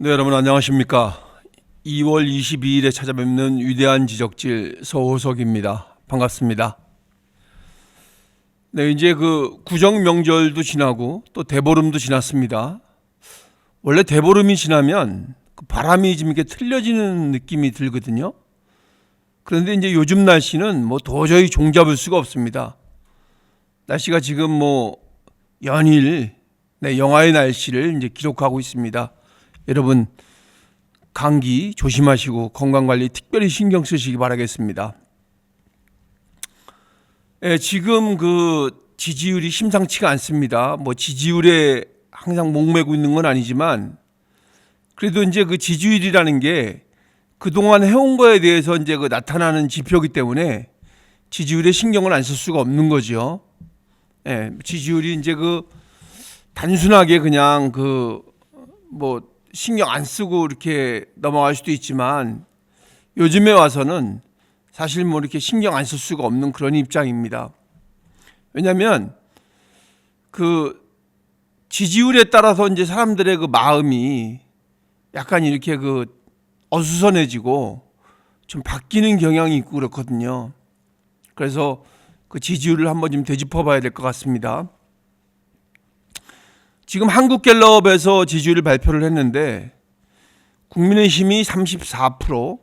네, 여러분 안녕하십니까? 2월 22일에 찾아뵙는 위대한 지적질 서호석입니다. 반갑습니다. 네, 이제 그 구정 명절도 지나고 또 대보름도 지났습니다. 원래 대보름이 지나면 그 바람이 좀 이렇게 틀려지는 느낌이 들거든요. 그런데 이제 요즘 날씨는 뭐 도저히 종잡을 수가 없습니다. 날씨가 지금 뭐 연일 영하의 날씨를 이제 기록하고 있습니다. 여러분 감기 조심하시고 건강관리 특별히 신경 쓰시기 바라겠습니다. 지금 그 지지율이 심상치가 않습니다. 뭐 지지율에 항상 목매고 있는 건 아니지만 그래도 이제 그 지지율이라는 게 그동안 해온 거에 대해서 이제 그 나타나는 지표이기 때문에 지지율에 신경을 안 쓸 수가 없는 거죠. 지지율이 이제 그 단순하게 그냥 그 뭐 신경 안 쓰고 이렇게 넘어갈 수도 있지만 요즘에 와서는 사실 뭐 이렇게 신경 안 쓸 수가 없는 그런 입장입니다. 왜냐하면 그 지지율에 따라서 이제 사람들의 그 마음이 약간 이렇게 그 어수선해지고 좀 바뀌는 경향이 있고 그렇거든요. 그래서 그 지지율을 한번 좀 되짚어 봐야 될 것 같습니다. 지금 한국갤럽에서 지지율을 발표를 했는데 국민의힘이 34%,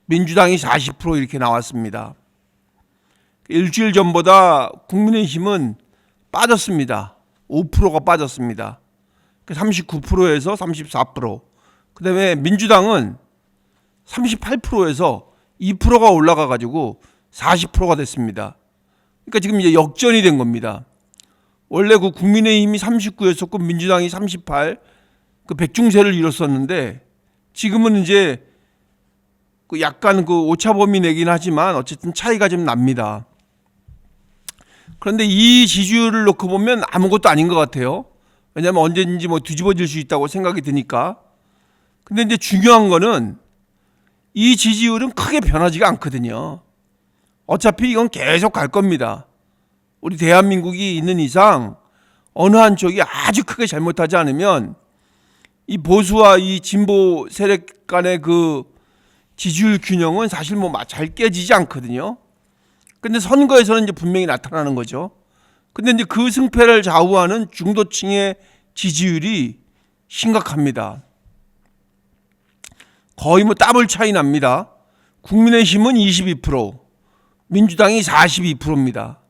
민주당이 40% 이렇게 나왔습니다. 일주일 전보다 국민의힘은 빠졌습니다. 5%가 빠졌습니다. 39%에서 34%. 그다음에 민주당은 38%에서 2%가 올라가 가지고 40%가 됐습니다. 그러니까 지금 이제 역전이 된 겁니다. 원래 그 국민의힘이 39였었고 민주당이 38, 그 백중세를 이뤘었는데 지금은 이제 그 약간 그 오차범위 내긴 하지만 어쨌든 차이가 좀 납니다. 그런데 이 지지율을 놓고 보면 아무것도 아닌 것 같아요. 왜냐하면 언제든지 뭐 뒤집어질 수 있다고 생각이 드니까. 근데 이제 중요한 거는 이 지지율은 크게 변하지가 않거든요. 어차피 이건 계속 갈 겁니다. 우리 대한민국이 있는 이상 어느 한쪽이 아주 크게 잘못하지 않으면 이 보수와 이 진보 세력 간의 그 지지율 균형은 사실 뭐 잘 깨지지 않거든요. 근데 선거에서는 이제 분명히 나타나는 거죠. 근데 이제 그 승패를 좌우하는 중도층의 지지율이 심각합니다. 거의 뭐 더블 차이 납니다. 국민의힘은 22%, 민주당이 42%입니다.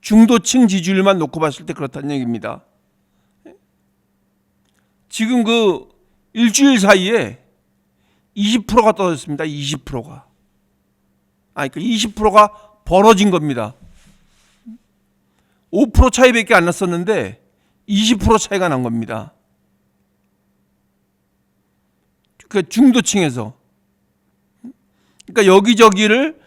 중도층 지지율만 놓고 봤을 때 그렇다는 얘기입니다. 지금 그 일주일 사이에 20%가 떨어졌습니다. 20%가. 그러니까 20%가 벌어진 겁니다. 5% 차이밖에 안 났었는데 20% 차이가 난 겁니다. 그 중도층에서. 그러니까 여기저기를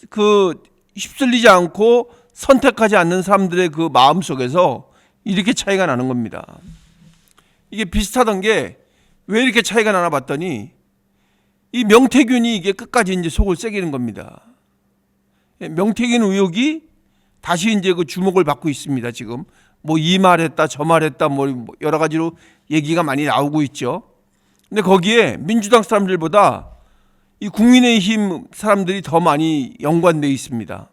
그 휩쓸리지 않고 선택하지 않는 사람들의 그 마음 속에서 이렇게 차이가 나는 겁니다. 이게 비슷하던 게 왜 이렇게 차이가 나나 봤더니 이 명태균이 이게 끝까지 이제 속을 새기는 겁니다. 명태균 의혹이 다시 이제 그 주목을 받고 있습니다. 지금 뭐 이 말했다 저 말했다 뭐 여러 가지로 얘기가 많이 나오고 있죠. 근데 거기에 민주당 사람들보다 이 국민의힘 사람들이 더 많이 연관돼 있습니다.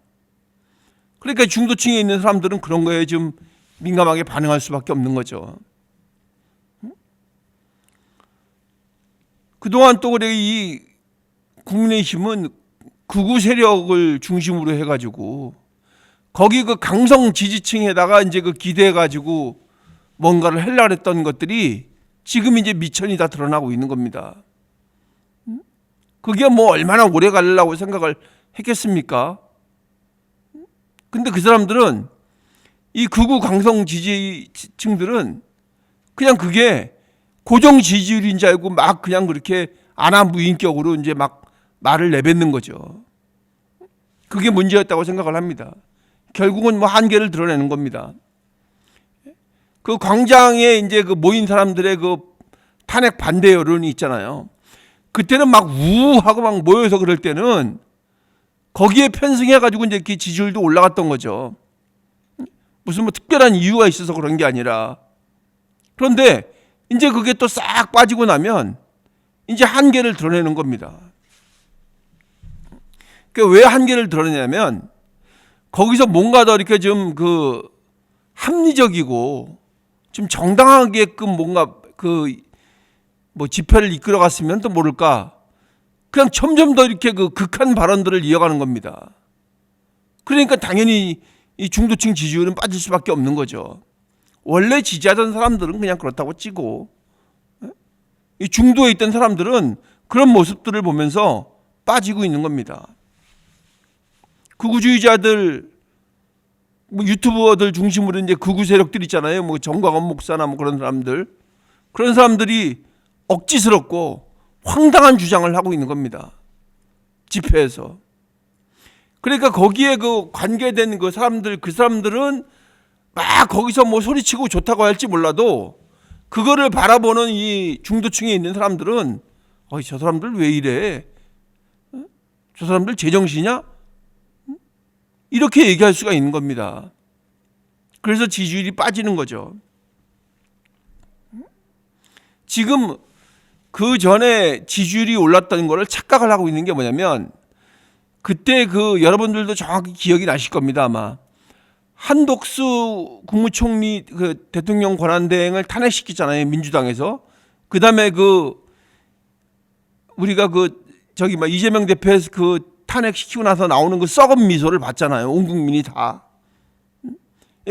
그러니까 중도층에 있는 사람들은 그런 거에 좀 민감하게 반응할 수밖에 없는 거죠. 그동안 또 그래 이 국민의힘은 극우 세력을 중심으로 해가지고 거기 그 강성 지지층에다가 이제 그 기대해가지고 뭔가를 하려고 했던 것들이 지금 이제 미천이 다 드러나고 있는 겁니다. 그게 뭐 얼마나 오래 가려고 생각을 했겠습니까? 근데 그 사람들은 이 극우 강성 지지층들은 그냥 그게 고정 지지율인 줄 알고 막 그냥 그렇게 안하무인격으로 이제 막 말을 내뱉는 거죠. 그게 문제였다고 생각을 합니다. 결국은 뭐 한계를 드러내는 겁니다. 그 광장에 이제 그 모인 사람들의 그 탄핵 반대 여론이 있잖아요. 그때는 막 우하고 막 모여서 그럴 때는 거기에 편승해가지고 이제 그 지지율도 올라갔던 거죠. 무슨 뭐 특별한 이유가 있어서 그런 게 아니라. 그런데 이제 그게 또 싹 빠지고 나면 이제 한계를 드러내는 겁니다. 왜 한계를 드러내냐면 거기서 뭔가 더 이렇게 좀 합리적이고 좀 정당하게끔 뭔가 집회를 이끌어 갔으면 또 모를까. 그냥 점점 더 이렇게 극한 발언들을 이어가는 겁니다. 그러니까 당연히 이 중도층 지지율은 빠질 수밖에 없는 거죠. 원래 지지하던 사람들은 그냥 그렇다고 치고, 이 중도에 있던 사람들은 그런 모습들을 보면서 빠지고 있는 겁니다. 극우주의자들, 유튜버들 중심으로 이제 극우 세력들 있잖아요. 정광훈 목사나 그런 사람들이 억지스럽고 황당한 주장을 하고 있는 겁니다. 집회에서. 그러니까 거기에 관계된 그 사람들은 막 거기서 소리치고 좋다고 할지 몰라도 그거를 바라보는 이 중도층에 있는 사람들은 저 사람들 왜 이래? 저 사람들 제정신이냐? 이렇게 얘기할 수가 있는 겁니다. 그래서 지지율이 빠지는 거죠. 지금 그 전에 지지율이 올랐다는 거를 착각을 하고 있는 게 뭐냐면, 그때 여러분들도 정확히 기억이 나실 겁니다. 아마 한독수 국무총리 대통령 권한대행을 탄핵시키잖아요, 민주당에서. 그 다음에 우리가 이재명 대표에서 탄핵시키고 나서 나오는 썩은 미소를 봤잖아요, 온 국민이 다.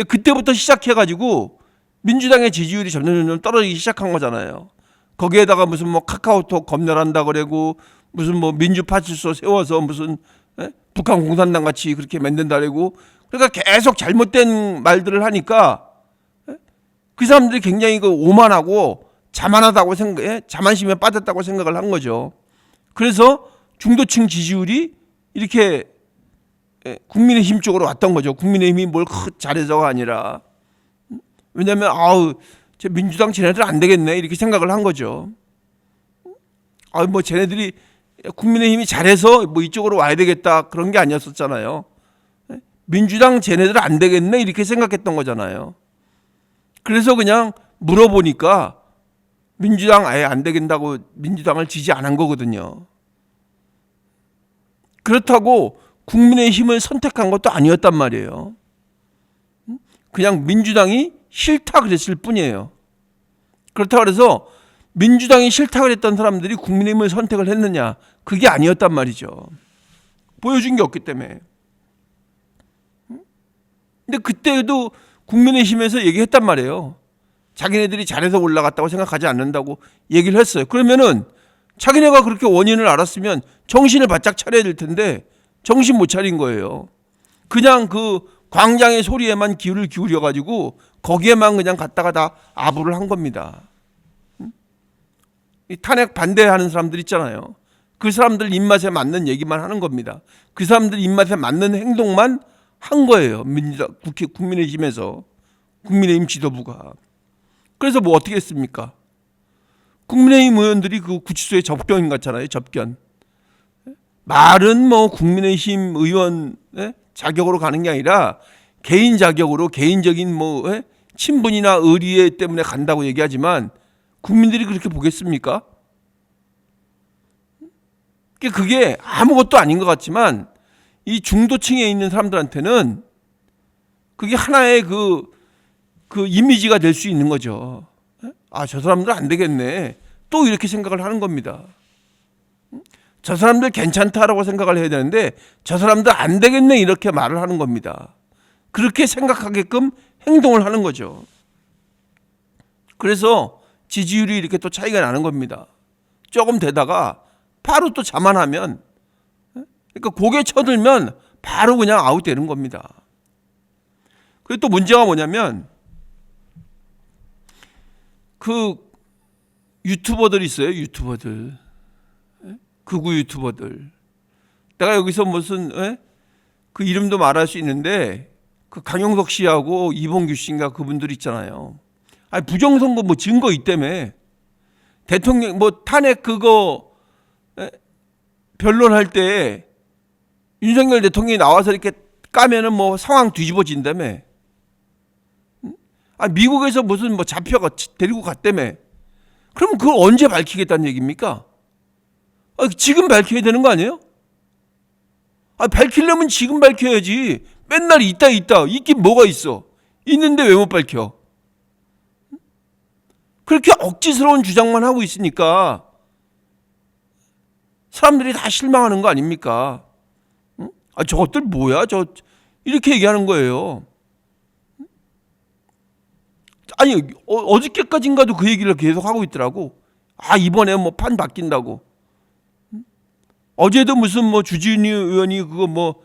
그때부터 시작해가지고 민주당의 지지율이 점점 떨어지기 시작한 거잖아요. 거기에다가 무슨 카카오톡 검열한다 그러고, 무슨 민주파출소 세워서 무슨 북한 공산당 같이 그렇게 만든다 그러고, 그러니까 계속 잘못된 말들을 하니까 그 사람들이 굉장히 오만하고 자만하다고 자만심에 빠졌다고 생각을 한 거죠. 그래서 중도층 지지율이 이렇게 국민의힘 쪽으로 왔던 거죠. 국민의힘이 뭘 잘해서가 아니라. 왜냐하면 저 민주당 쟤네들 안 되겠네 이렇게 생각을 한 거죠. 쟤네들이 국민의힘이 잘해서 이쪽으로 와야 되겠다 그런 게 아니었었잖아요. 민주당 쟤네들 안 되겠네 이렇게 생각했던 거잖아요. 그래서 그냥 물어보니까 민주당 아예 안 되겠다고 민주당을 지지 안 한 거거든요. 그렇다고 국민의힘을 선택한 것도 아니었단 말이에요. 그냥 민주당이 싫다 그랬을 뿐이에요. 그렇다고 해서 민주당이 싫다 그랬던 사람들이 국민의힘을 선택을 했느냐, 그게 아니었단 말이죠. 보여준 게 없기 때문에. 근데 그때도 국민의힘에서 얘기했단 말이에요. 자기네들이 잘해서 올라갔다고 생각하지 않는다고 얘기를 했어요. 그러면은 자기네가 그렇게 원인을 알았으면 정신을 바짝 차려야 될 텐데 정신 못 차린 거예요. 그냥 광장의 소리에만 귀를 기울여가지고 거기에만 그냥 갔다가 다 아부를 한 겁니다. 이 탄핵 반대하는 사람들 있잖아요. 그 사람들 입맛에 맞는 얘기만 하는 겁니다. 그 사람들 입맛에 맞는 행동만 한 거예요. 국민의힘에서, 국민의힘 지도부가. 그래서 어떻게 했습니까? 국민의힘 의원들이 구치소에 접견 갔잖아요. 접견. 말은 국민의힘 의원 자격으로 가는 게 아니라 개인 자격으로, 개인적인 친분이나 의리 때문에 간다고 얘기하지만 국민들이 그렇게 보겠습니까? 그게 아무것도 아닌 것 같지만 이 중도층에 있는 사람들한테는 그게 하나의 이미지가 될 수 있는 거죠. 저 사람들 안 되겠네. 또 이렇게 생각을 하는 겁니다. 저 사람들 괜찮다라고 생각을 해야 되는데 저 사람들 안 되겠네 이렇게 말을 하는 겁니다. 그렇게 생각하게끔 행동을 하는 거죠. 그래서 지지율이 이렇게 또 차이가 나는 겁니다. 조금 되다가 바로 또 자만하면, 그러니까 고개 쳐들면 바로 그냥 아웃되는 겁니다. 그리고 또 문제가 뭐냐면 유튜버들 있어요. 유튜버들. 극우 유튜버들. 내가 여기서 무슨 이름도 말할 수 있는데 강용석 씨하고 이봉규 씨인가 그분들 있잖아요. 부정선거 증거 있다며. 대통령 탄핵 변론할 때 윤석열 대통령이 나와서 이렇게 까면은 상황 뒤집어진다며. 미국에서 무슨 잡혀가 데리고 갔다며. 그럼 그걸 언제 밝히겠다는 얘기입니까? 지금 밝혀야 되는 거 아니에요? 밝히려면 지금 밝혀야지. 맨날 있다 있긴 뭐가 있어? 있는데 왜 못 밝혀? 그렇게 억지스러운 주장만 하고 있으니까 사람들이 다 실망하는 거 아닙니까? 저것들 뭐야? 이렇게 얘기하는 거예요. 아니, 어저께까지인가도 그 얘기를 계속 하고 있더라고. 이번에 뭐 판 바뀐다고. 어제도 무슨 뭐 주진우 의원이 그거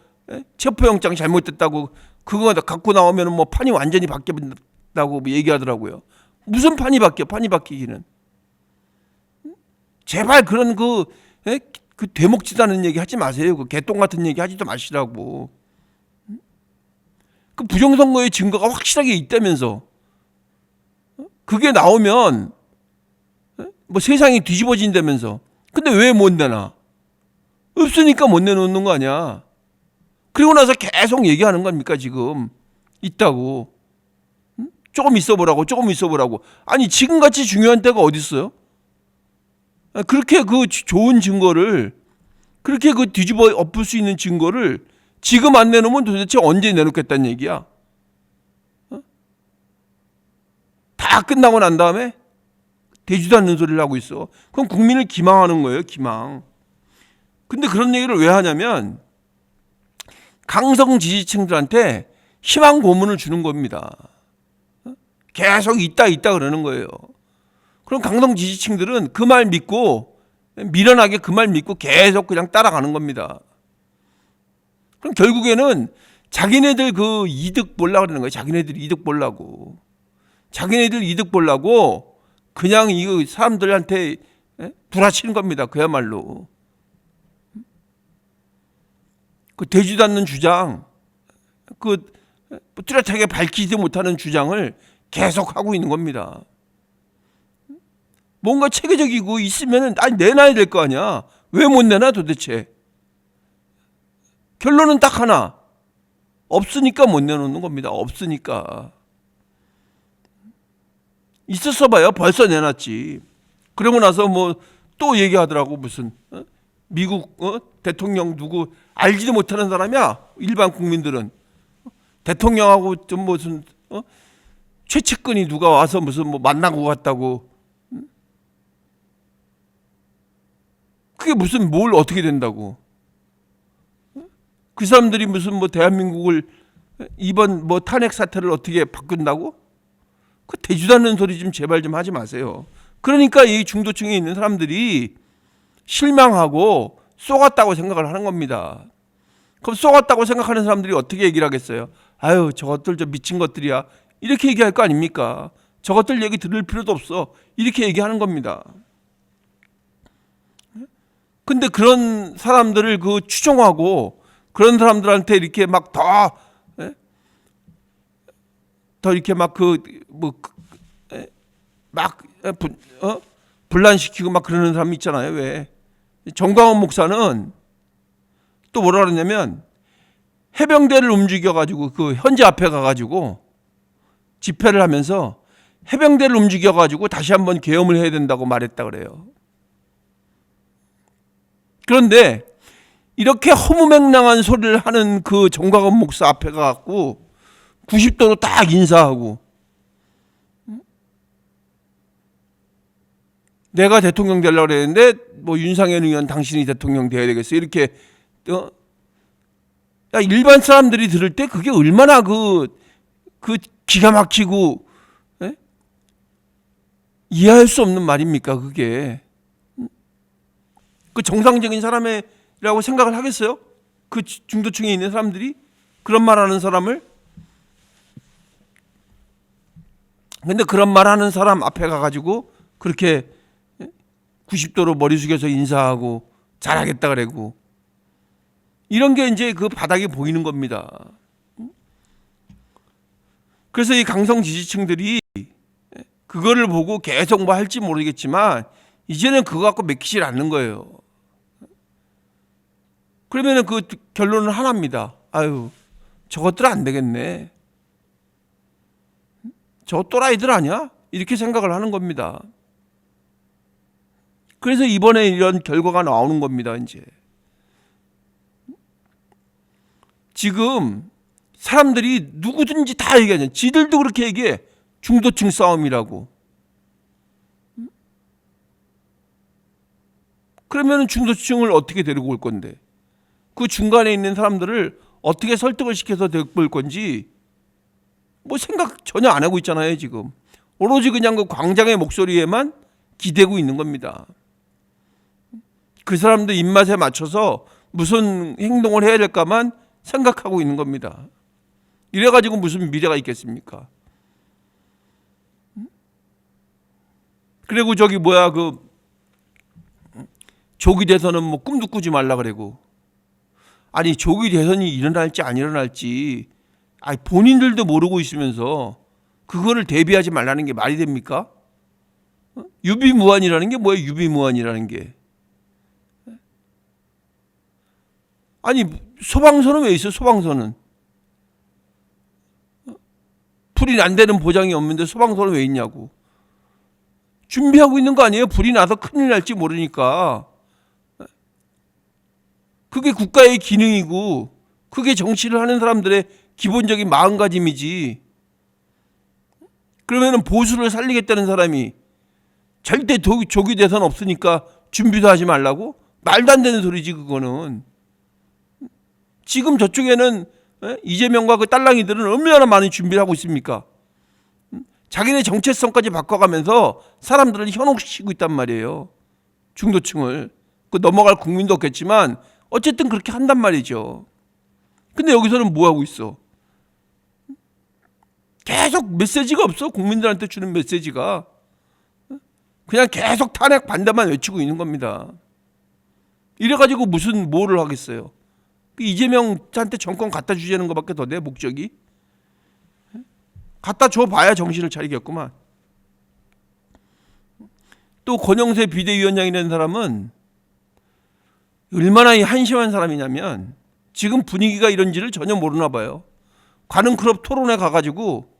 체포영장 잘못됐다고 그거 갖고 나오면 뭐 판이 완전히 바뀐다고 얘기하더라고요. 무슨 판이 바뀌어? 판이 바뀌기는. 제발 그런 그 되먹지다는 얘기 하지 마세요. 그 개똥 같은 얘기 하지도 마시라고. 그 부정선거의 증거가 확실하게 있다면서. 그게 나오면 뭐 세상이 뒤집어진다면서. 근데 왜 못 내놔? 없으니까 못 내놓는 거 아니야. 그리고 나서 계속 얘기하는 겁니까 지금. 있다고. 조금 있어 보라고. 아니 지금같이 중요한 때가 어디 있어요? 그렇게 그 좋은 증거를, 그렇게 그 뒤집어 엎을 수 있는 증거를 지금 안 내놓으면 도대체 언제 내놓겠다는 얘기야? 다 끝나고 난 다음에 되지도 않는 소리를 하고 있어. 그럼 국민을 기망하는 거예요, 기망. 근데 그런 얘기를 왜 하냐면 강성 지지층들한테 희망 고문을 주는 겁니다. 계속 있다 그러는 거예요. 그럼 강성 지지층들은 그 말 믿고, 미련하게 그 말 믿고 계속 그냥 따라가는 겁니다. 그럼 결국에는 자기네들 그 이득 보려고 그러는 거예요. 자기네들 이득 보려고 그냥 이 사람들한테 불화치는 겁니다. 그야말로. 그 되지도 않는 주장, 그 뚜렷하게 밝히지 못하는 주장을 계속 하고 있는 겁니다. 뭔가 체계적이고 있으면 내놔야 될 거 아니야. 왜 못 내놔 도대체? 결론은 딱 하나. 없으니까 못 내놓는 겁니다. 없으니까. 있었어 봐요. 벌써 내놨지. 그러고 나서 뭐 또 얘기하더라고. 무슨 미국 대통령 누구 알지도 못하는 사람이야. 일반 국민들은. 대통령하고 좀 무슨 최측근이 누가 와서 무슨 뭐 만나고 갔다고. 그게 무슨 뭘 어떻게 된다고. 그 사람들이 무슨 뭐 대한민국을 이번 뭐 탄핵 사태를 어떻게 바꾼다고? 그 되지도 않는 소리 좀 제발 좀 하지 마세요. 그러니까 이 중도층에 있는 사람들이 실망하고 쏘갔다고 생각을 하는 겁니다. 그럼 쏘갔다고 생각하는 사람들이 어떻게 얘기를 하겠어요? 아유, 저것들 저 미친 것들이야. 이렇게 얘기할 거 아닙니까? 저것들 얘기 들을 필요도 없어. 이렇게 얘기하는 겁니다. 근데 그런 사람들을 그 추종하고 그런 사람들한테 이렇게 막 더 이렇게 막 분란시키고 막 그러는 사람 있잖아요. 왜? 정광훈 목사는 또 뭐라 그러냐면 해병대를 움직여가지고 그 현지 앞에 가가지고 집회를 하면서 해병대를 움직여가지고 다시 한번 계엄을 해야 된다고 말했다 그래요. 그런데 이렇게 허무맹랑한 소리를 하는 그 정광훈 목사 앞에 가갖고 90도로 딱 인사하고 내가 대통령 되려고 그랬는데 뭐 윤상현 의원 당신이 대통령 돼야 되겠어. 이렇게 일반 사람들이 들을 때 그게 얼마나 그 기가 막히고 이해할 수 없는 말입니까? 그게 그 정상적인 사람이라고 생각을 하겠어요? 그 중도층에 있는 사람들이 그런 말하는 사람을. 근데 그런 말하는 사람 앞에 가가지고 그렇게 90도로 머리 숙여서 인사하고 잘하겠다 그러고 이런 게 이제 그 바닥에 보이는 겁니다. 그래서 이 강성 지지층들이 그거를 보고 계속 뭐 할지 모르겠지만 이제는 그거 갖고 맥히질 않는 거예요. 그러면은 그 결론은 하나입니다. 아유, 저것들 안 되겠네. 저 또라이들 아니야? 이렇게 생각을 하는 겁니다. 그래서 이번에 이런 결과가 나오는 겁니다. 이제 지금 사람들이 누구든지 다 얘기하잖아요. 지들도 그렇게 얘기해. 중도층 싸움이라고. 그러면 중도층을 어떻게 데리고 올 건데, 그 중간에 있는 사람들을 어떻게 설득을 시켜서 데리고 올 건지 뭐 생각 전혀 안 하고 있잖아요. 지금 오로지 그냥 그 광장의 목소리에만 기대고 있는 겁니다. 그 사람들 입맛에 맞춰서 무슨 행동을 해야 될까만 생각하고 있는 겁니다. 이래가지고 무슨 미래가 있겠습니까? 그리고 저기 뭐야, 그 조기 대선은 뭐 꿈도 꾸지 말라 그러고, 아니 조기 대선이 일어날지 안 일어날지 아니 본인들도 모르고 있으면서 그거를 대비하지 말라는 게 말이 됩니까? 유비무환이라는 게 뭐예요? 유비무환이라는 게. 아니 소방서는 왜 있어? 소방서는 불이 난다는 보장이 없는데 소방서는 왜 있냐고. 준비하고 있는 거 아니에요? 불이 나서 큰일 날지 모르니까. 그게 국가의 기능이고 그게 정치를 하는 사람들의 기본적인 마음가짐이지. 그러면 보수를 살리겠다는 사람이 절대 조기 대선 없으니까 준비도 하지 말라고? 말도 안 되는 소리지 그거는. 지금 저쪽에는 이재명과 그 딸랑이들은 얼마나 많은 준비를 하고 있습니까? 자기네 정체성까지 바꿔가면서 사람들을 현혹시키고 있단 말이에요. 중도층을. 그 넘어갈 국민도 없겠지만 어쨌든 그렇게 한단 말이죠. 근데 여기서는 뭐 하고 있어? 계속 메시지가 없어. 국민들한테 주는 메시지가. 그냥 계속 탄핵 반대만 외치고 있는 겁니다. 이래가지고 무슨 뭐를 하겠어요? 이재명한테 정권 갖다 주자는 것밖에 더 내 목적이? 갖다 줘봐야 정신을 차리겠구만. 또 권영세 비대위원장이라는 사람은 얼마나 한심한 사람이냐면 지금 분위기가 이런지를 전혀 모르나 봐요. 가는 클럽 토론회 가가지고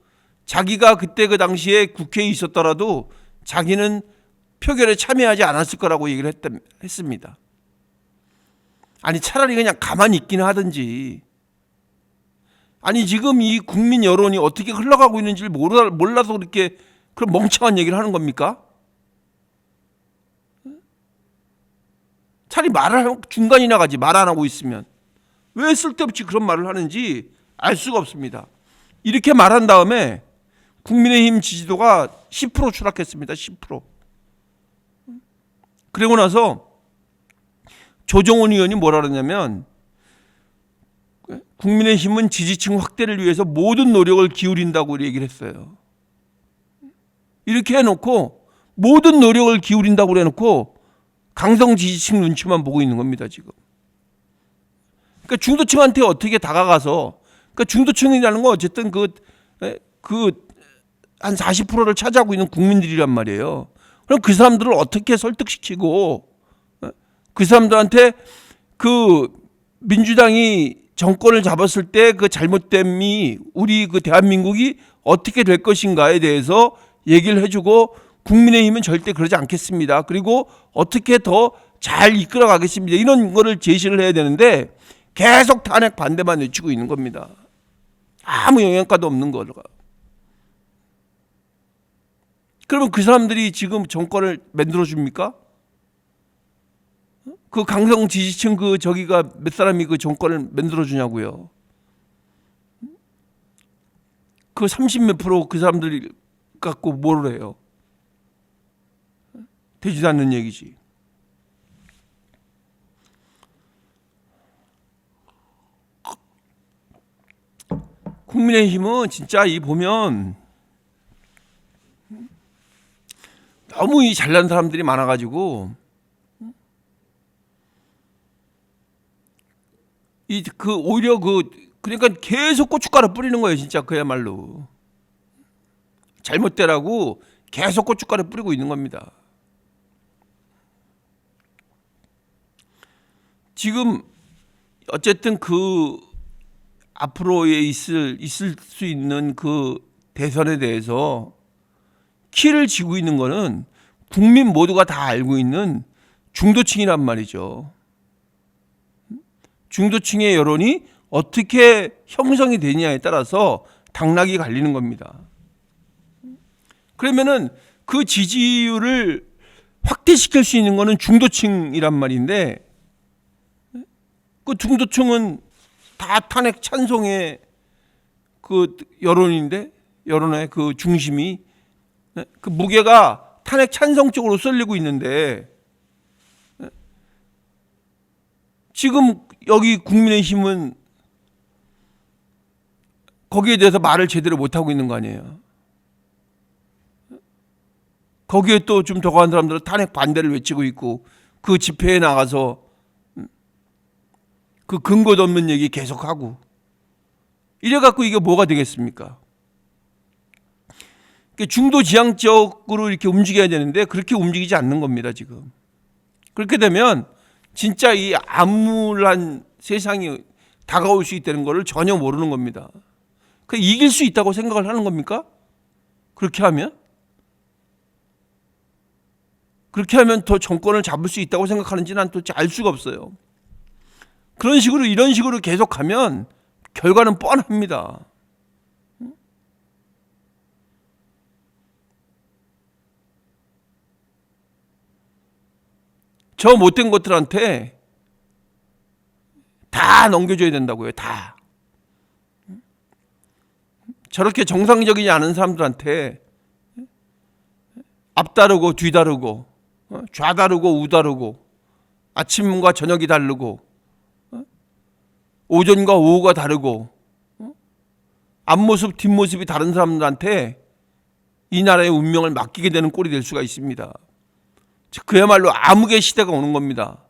자기가 그때 그 당시에 국회에 있었더라도 자기는 표결에 참여하지 않았을 거라고 얘기를 했습니다. 아니 차라리 그냥 가만히 있기는 하든지. 아니 지금 이 국민 여론이 어떻게 흘러가고 있는지를 몰라서 그렇게 그런 멍청한 얘기를 하는 겁니까? 차라리 말을 중간이나 가지. 말 안 하고 있으면. 왜 쓸데없이 그런 말을 하는지 알 수가 없습니다. 이렇게 말한 다음에 국민의힘 지지도가 10% 추락했습니다. 10%. 그리고 나서 조정원 의원이 뭐라 그러냐면 국민의힘은 지지층 확대를 위해서 모든 노력을 기울인다고 얘기를 했어요. 이렇게 해놓고 모든 노력을 기울인다고 해놓고 강성 지지층 눈치만 보고 있는 겁니다. 지금. 그러니까 중도층한테 어떻게 다가가서, 그러니까 중도층이라는 건 어쨌든 한 40%를 차지하고 있는 국민들이란 말이에요. 그럼 그 사람들을 어떻게 설득시키고 그 사람들한테 그 민주당이 정권을 잡았을 때 그 잘못됨이 우리 그 대한민국이 어떻게 될 것인가에 대해서 얘기를 해주고 국민의힘은 절대 그러지 않겠습니다. 그리고 어떻게 더 잘 이끌어 가겠습니다. 이런 거를 제시를 해야 되는데 계속 탄핵 반대만 외치고 있는 겁니다. 아무 영향가도 없는 거가. 그러면 그 사람들이 지금 정권을 만들어 줍니까? 그 강성 지지층 그 저기가 몇 사람이 그 정권을 만들어 주냐고요. 그 30몇 프로 그 사람들이 갖고 뭘 해요? 되지도 않는 얘기지. 국민의힘은 진짜 이 보면 너무 이 잘난 사람들이 많아가지고 오히려 그러니까 계속 고춧가루 뿌리는 거예요. 진짜 그야말로 잘못되라고 계속 고춧가루 뿌리고 있는 겁니다. 지금 어쨌든 앞으로에 있을 수 있는 그 대선에 대해서 키를 쥐고 있는 거는 국민 모두가 다 알고 있는 중도층이란 말이죠. 중도층의 여론이 어떻게 형성이 되느냐에 따라서 당락이 갈리는 겁니다. 그러면은 그 지지율을 확대시킬 수 있는 거는 중도층이란 말인데, 그 중도층은 다 탄핵 찬성의 그 여론인데, 여론의 그 중심이, 그 무게가 탄핵 찬성 쪽으로 쏠리고 있는데, 지금 여기 국민의힘은 거기에 대해서 말을 제대로 못하고 있는 거 아니에요. 거기에 또 좀 더 가는 사람들은 탄핵 반대를 외치고 있고, 그 집회에 나가서 그 근거도 없는 얘기 계속하고, 이래갖고 이게 뭐가 되겠습니까? 중도 지향적으로 이렇게 움직여야 되는데 그렇게 움직이지 않는 겁니다, 지금. 그렇게 되면 진짜 이 암울한 세상이 다가올 수 있다는 것을 전혀 모르는 겁니다. 그 이길 수 있다고 생각을 하는 겁니까? 그렇게 하면 더 정권을 잡을 수 있다고 생각하는지 난 도대체 알 수가 없어요. 그런 식으로, 이런 식으로 계속하면 결과는 뻔합니다. 저 못된 것들한테 다 넘겨줘야 된다고요. 다. 저렇게 정상적이지 않은 사람들한테 앞다르고 뒤다르고 좌다르고 우다르고 아침과 저녁이 다르고 오전과 오후가 다르고 앞모습 뒷모습이 다른 사람들한테 이 나라의 운명을 맡기게 되는 꼴이 될 수가 있습니다. 그야말로 암흑의 시대가 오는 겁니다.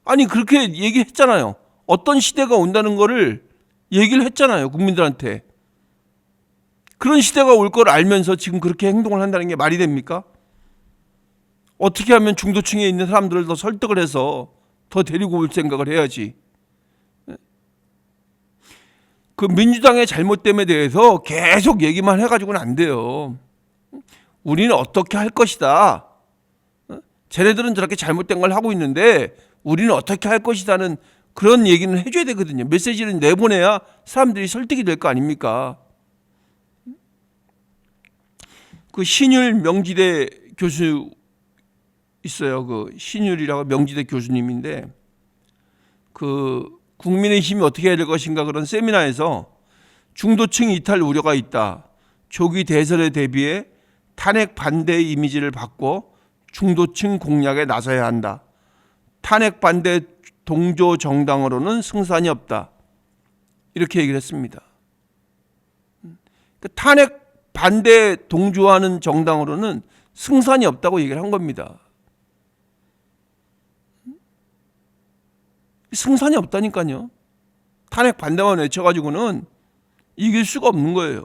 아니 그렇게 얘기했잖아요. 어떤 시대가 온다는 거를 얘기를 했잖아요, 국민들한테. 그런 시대가 올 걸 알면서 지금 그렇게 행동을 한다는 게 말이 됩니까? 어떻게 하면 중도층에 있는 사람들을 더 설득을 해서 더 데리고 올 생각을 해야지. 그 민주당의 잘못됨에 대해서 계속 얘기만 해가지고는 안 돼요. 우리는 어떻게 할 것이다. 쟤네들은 저렇게 잘못된 걸 하고 있는데 우리는 어떻게 할 것이다는 그런 얘기는 해줘야 되거든요. 메시지를 내보내야 사람들이 설득이 될 거 아닙니까? 그 신율 명지대 교수 있어요. 그 신율이라고 명지대 교수님인데, 그 국민의힘이 어떻게 해야 될 것인가 그런 세미나에서 중도층 이탈 우려가 있다. 조기 대선에 대비해 탄핵 반대 이미지를 바꿔 중도층 공략에 나서야 한다. 탄핵 반대 동조 정당으로는 승산이 없다. 이렇게 얘기를 했습니다. 탄핵 반대 동조하는 정당으로는 승산이 없다고 얘기를 한 겁니다. 승산이 없다니까요. 탄핵 반대만 외쳐가지고는 이길 수가 없는 거예요.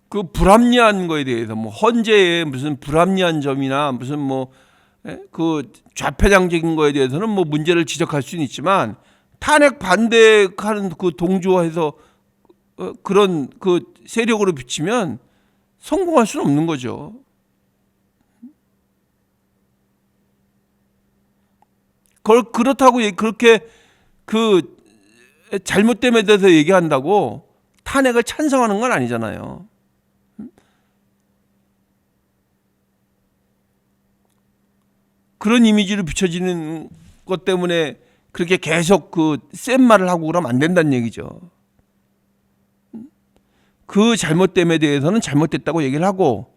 그 불합리한 거에 대해서 뭐 헌재에 무슨 불합리한 점이나 무슨 뭐 그 좌편향적인 거에 대해서는 뭐 문제를 지적할 수는 있지만, 탄핵 반대하는 그 동조해서 그런 그 세력으로 비치면 성공할 수는 없는 거죠. 그렇다고 그렇게 그 잘못됨에 대해서 얘기한다고 탄핵을 찬성하는 건 아니잖아요. 그런 이미지로 비춰지는 것 때문에 그렇게 계속 그 센 말을 하고 그러면 안 된다는 얘기죠. 그 잘못됨에 대해서는 잘못됐다고 얘기를 하고,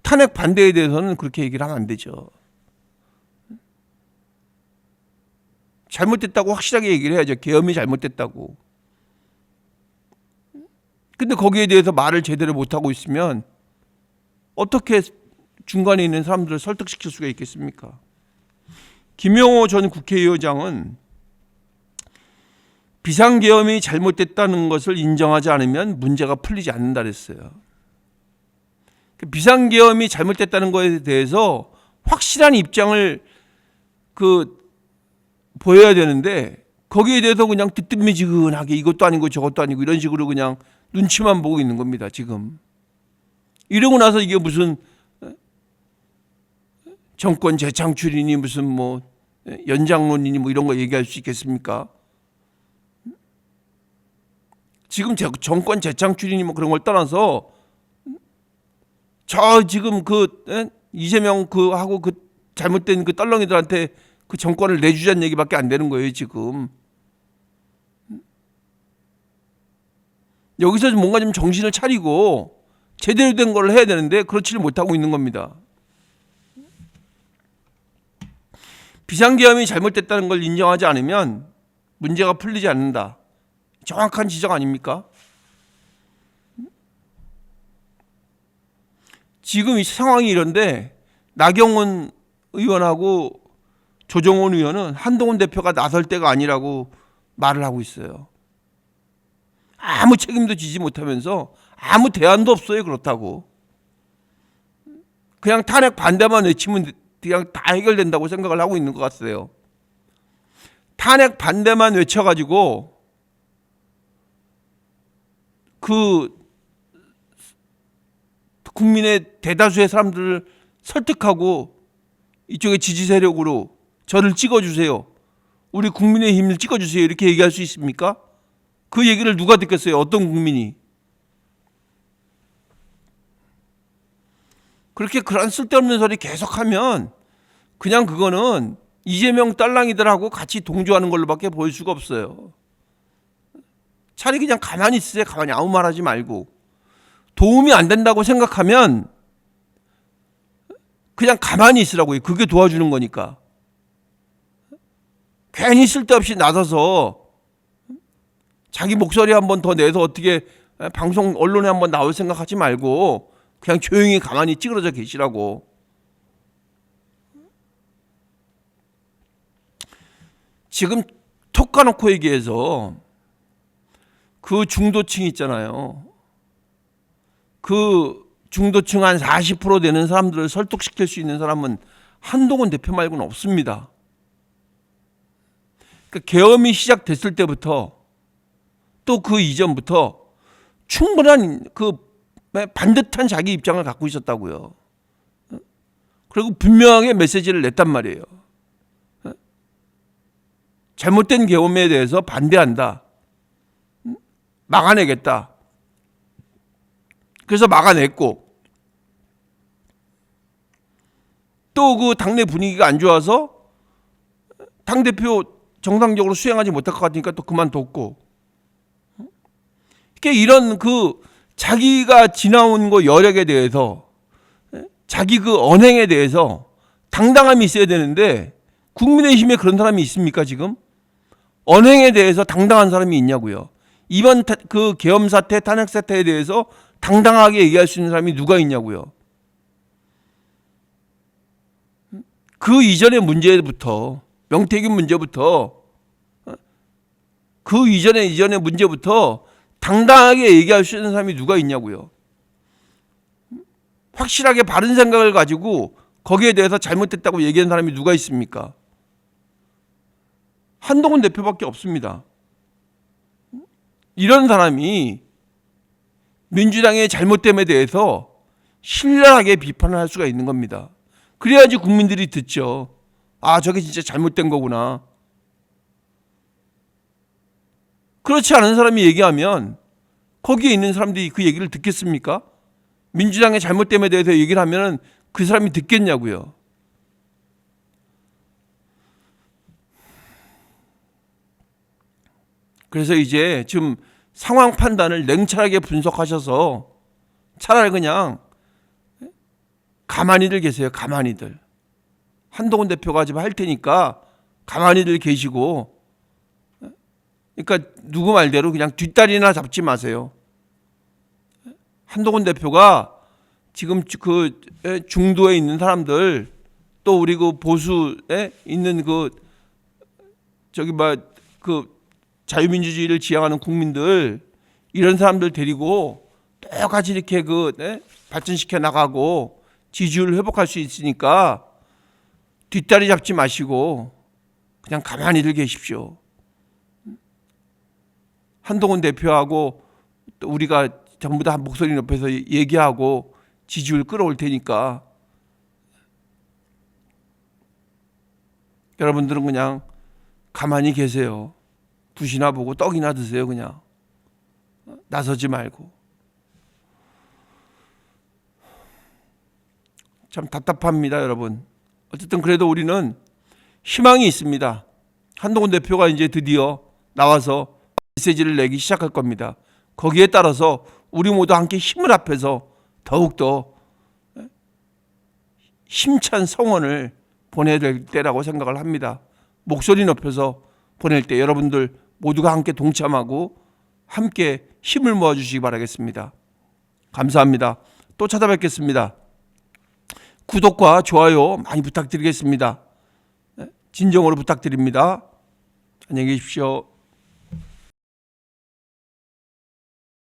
탄핵 반대에 대해서는 그렇게 얘기를 하면 안 되죠. 잘못됐다고 확실하게 얘기를 해야죠. 계엄이 잘못됐다고. 근데 거기에 대해서 말을 제대로 못하고 있으면 어떻게 중간에 있는 사람들을 설득시킬 수가 있겠습니까? 김용호 전 국회의장은 비상계엄이 잘못됐다는 것을 인정하지 않으면 문제가 풀리지 않는다 그랬어요. 비상계엄이 잘못됐다는 것에 대해서 확실한 입장을 보여야 되는데, 거기에 대해서 그냥 뜨뜻미지근하게 이것도 아니고 저것도 아니고 이런 식으로 그냥 눈치만 보고 있는 겁니다. 지금 이러고 나서 이게 무슨 정권 재창출이니 무슨 뭐 연장론이니 뭐 이런 거 얘기할 수 있겠습니까? 지금 정권 재창출이니 뭐 그런 걸 떠나서 저 지금 이재명 하고 잘못된 떨렁이들한테 그 정권을 내주자는 얘기밖에 안 되는 거예요. 지금 여기서 뭔가 좀 정신을 차리고 제대로 된 걸 해야 되는데 그렇지를 못하고 있는 겁니다. 비상계엄이 잘못됐다는 걸 인정하지 않으면 문제가 풀리지 않는다. 정확한 지적 아닙니까? 지금 이 상황이 이런데 나경원 의원하고 조정원 의원은 한동훈 대표가 나설 때가 아니라고 말을 하고 있어요. 아무 책임도 지지 못하면서 아무 대안도 없어요. 그렇다고. 그냥 탄핵 반대만 외치면 그냥 다 해결된다고 생각을 하고 있는 것 같아요. 탄핵 반대만 외쳐가지고 국민의 대다수의 사람들을 설득하고 이쪽에 지지 세력으로 저를 찍어주세요. 우리 국민의힘을 찍어주세요. 이렇게 얘기할 수 있습니까? 그 얘기를 누가 듣겠어요? 어떤 국민이? 그렇게 그런 쓸데없는 소리 계속하면 그냥 그거는 이재명 딸랑이들하고 같이 동조하는 걸로밖에 보일 수가 없어요. 차라리 그냥 가만히 있으세요. 가만히 아무 말 하지 말고. 도움이 안 된다고 생각하면 그냥 가만히 있으라고요. 그게 도와주는 거니까. 괜히 쓸데없이 나서서 자기 목소리 한번 더 내서 어떻게 방송 언론에 한번 나올 생각하지 말고 그냥 조용히 가만히 찌그러져 계시라고. 지금 톡 까놓고 얘기해서 그 중도층 있잖아요. 그 중도층 한 40% 되는 사람들을 설득시킬 수 있는 사람은 한동훈 대표 말고는 없습니다. 그러니까 계엄이 시작됐을 때부터 또 그 이전부터 충분한 반듯한 자기 입장을 갖고 있었다고요. 그리고 분명하게 메시지를 냈단 말이에요. 잘못된 계엄에 대해서 반대한다. 막아내겠다. 그래서 막아냈고 또 그 당내 분위기가 안 좋아서 당대표 정상적으로 수행하지 못할 것 같으니까 또 그만뒀고 이런 자기가 지나온 거 여력에 대해서 자기 언행에 대해서 당당함이 있어야 되는데 국민의힘에 그런 사람이 있습니까 지금? 언행에 대해서 당당한 사람이 있냐고요. 이번 계엄 사태 탄핵 사태에 대해서 당당하게 얘기할 수 있는 사람이 누가 있냐고요. 그 이전의 문제부터 명태균 문제부터 그 이전의 문제부터 당당하게 얘기할 수 있는 사람이 누가 있냐고요. 확실하게 바른 생각을 가지고 거기에 대해서 잘못됐다고 얘기하는 사람이 누가 있습니까? 한동훈 대표밖에 없습니다. 이런 사람이 민주당의 잘못됨에 대해서 신랄하게 비판을 할 수가 있는 겁니다. 그래야지 국민들이 듣죠. 아, 저게 진짜 잘못된 거구나. 그렇지 않은 사람이 얘기하면 거기에 있는 사람들이 그 얘기를 듣겠습니까? 민주당의 잘못됨에 대해서 얘기를 하면 그 사람이 듣겠냐고요. 그래서 이제 지금 상황 판단을 냉철하게 분석하셔서 차라리 그냥 가만히들 계세요. 가만히들. 한동훈 대표가 지금 할 테니까 가만히들 계시고, 그러니까 누구 말대로 그냥 뒷다리나 잡지 마세요. 한동훈 대표가 지금 중도에 있는 사람들, 또 우리 보수에 있는 자유민주주의를 지향하는 국민들, 이런 사람들 데리고 똑같이 이렇게 발전시켜 나가고 지지율을 회복할 수 있으니까 뒷다리 잡지 마시고 그냥 가만히들 계십시오. 한동훈 대표하고 또 우리가 전부 다 목소리 높여서 얘기하고 지지율 끌어올 테니까 여러분들은 그냥 가만히 계세요. 굿이나 보고 떡이나 드세요. 그냥 나서지 말고. 참 답답합니다, 여러분. 어쨌든 그래도 우리는 희망이 있습니다. 한동훈 대표가 이제 드디어 나와서 메시지를 내기 시작할 겁니다. 거기에 따라서 우리 모두 함께 힘을 합해서 더욱더 힘찬 성원을 보내야 될 때라고 생각을 합니다. 목소리 높여서 보낼 때 여러분들 모두가 함께 동참하고 함께 힘을 모아주시기 바라겠습니다. 감사합니다. 또 찾아뵙겠습니다. 구독과 좋아요 많이 부탁드리겠습니다. 진정으로 부탁드립니다. 안녕히 계십시오.